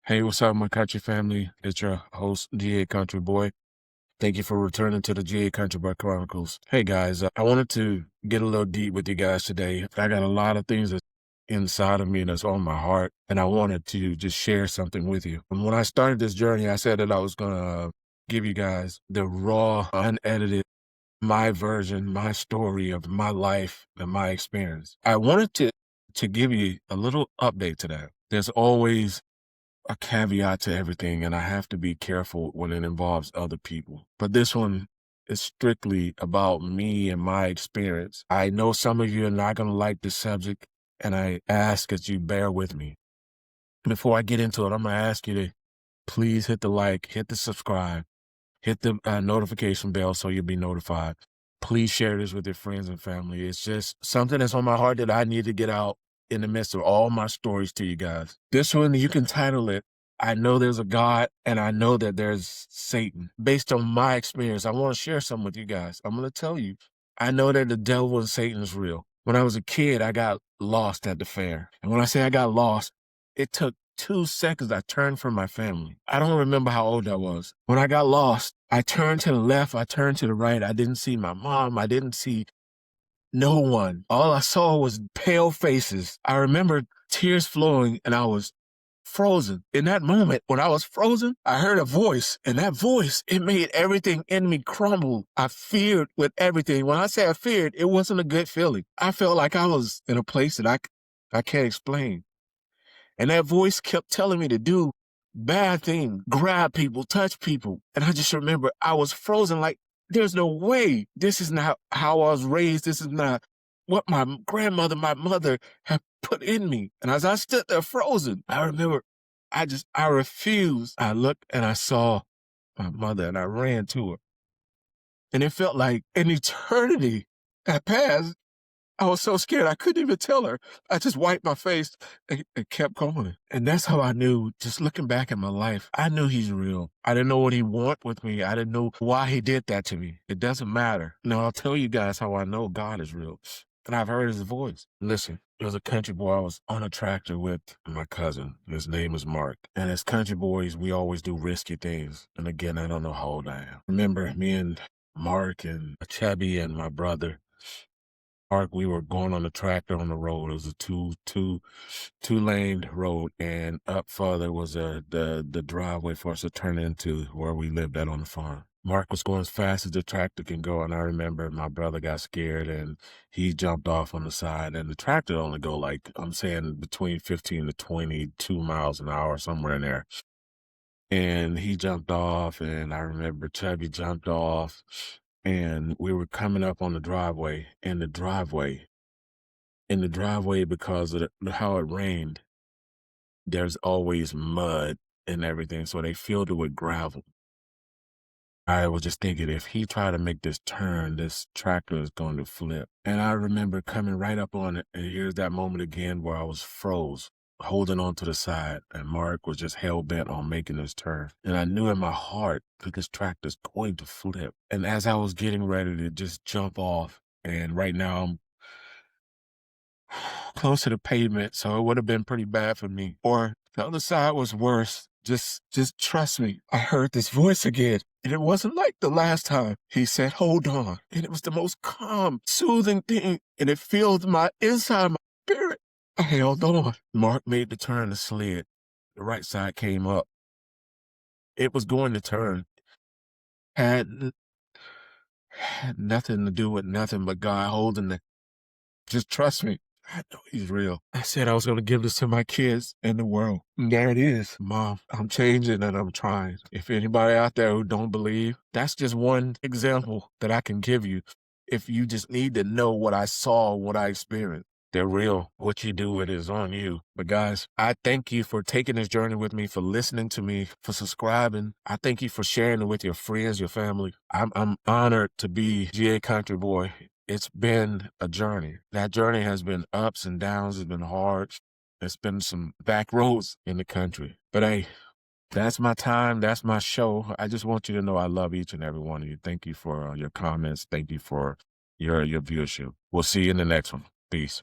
Hey, what's up, my country family? It's your host, GA Country Boy. Thank you for returning to the GA Country Boy Chronicles. Hey, guys, I wanted to get a little deep with you guys today. I got a lot of things that's inside of me that's on my heart, and I wanted to just share something with you. And when I started this journey, I said that I was going to give you guys the raw, unedited, my version, my story of my life and my experience. I wanted to give you a little update to that. There's always a caveat to everything, and I have to be careful when it involves other people. But this one is strictly about me and my experience. I know some of you are not going to like this subject, and I ask that you bear with me. Before I get into it, I'm going to ask you to please hit the like, hit the subscribe, hit the notification bell so you'll be notified. Please share this with your friends and family. It's just something that's on my heart that I need to get out in the midst of all my stories to you guys. This one, you can title it, I Know There's a God and I Know That There's Satan. Based on my experience, I want to share something with you guys. I'm going to tell you, I know that the devil and Satan is real. When I was a kid, I got lost at the fair. And when I say I got lost, it took 2 seconds. I turned from my family. I don't remember how old I was. When I got lost, I turned to the left, I turned to the right. I didn't see my mom. I didn't see no one. All I saw was pale faces. I remember tears flowing and I was frozen. In that moment, when I was frozen, I heard a voice, and that voice, it made everything in me crumble. I feared with everything. When I say I feared, it wasn't a good feeling. I felt like I was in a place that I can't explain. And that voice kept telling me to do bad things, grab people, touch people. And I just remember I was frozen like, there's no way. This is not how I was raised. This is not what my grandmother, my mother have put in me. And as I stood there frozen, I remember I refused. I looked and I saw my mother and I ran to her. And it felt like an eternity had passed. I was so scared I couldn't even tell her. I just wiped my face and kept going. And that's how I knew, just looking back at my life, I knew he's real. I didn't know what he wanted with me. I didn't know why he did that to me. It doesn't matter. Now, I'll tell you guys how I know God is real. And I've heard his voice. Listen, as a country boy, I was on a tractor with my cousin. His name is Mark. And as country boys, we always do risky things. And again, I don't know how old I am. Remember, me and Mark and Chubby and my brother, Mark, we were going on the tractor on the road. It was a two-lane road, and up further was the driveway for us to turn into where we lived at on the farm. Mark was going as fast as the tractor can go, and I remember my brother got scared, and he jumped off on the side, and the tractor only go like, I'm saying between 15 to 22 miles an hour, somewhere in there. And he jumped off, and I remember Chubby jumped off, and we were coming up on the driveway, because of how it rained, there's always mud and everything, so they filled it with gravel. I was just thinking, if he tried to make this turn, this tractor is going to flip. And I remember coming right up on it, and here's that moment again where I was froze, holding on to the side, and Mark was just hell-bent on making this turn. And I knew in my heart that this tractor's going to flip. And as I was getting ready to just jump off, and right now I'm close to the pavement, so it would have been pretty bad for me. Or the other side was worse. Just trust me. I heard this voice again, and it wasn't like the last time. He said, hold on. And it was the most calm, soothing thing, and it filled my inside, my spirit. I held on. Mark made the turn and slid. The right side came up. It was going to turn. Had nothing to do with nothing but God holding it. Just trust me. I know he's real. I said I was going to give this to my kids and the world. And there it is. Mom, I'm changing and I'm trying. If anybody out there who don't believe, that's just one example that I can give you. If you just need to know what I saw, what I experienced. They're real. What you do with it is on you. But guys, I thank you for taking this journey with me, for listening to me, for subscribing. I thank you for sharing it with your friends, your family. I'm honored to be GA Country Boy. It's been a journey. That journey has been ups and downs. It's been hard. It's been some back roads in the country. But hey, that's my time. That's my show. I just want you to know I love each and every one of you. Thank you for your comments. Thank you for your viewership. We'll see you in the next one. Peace.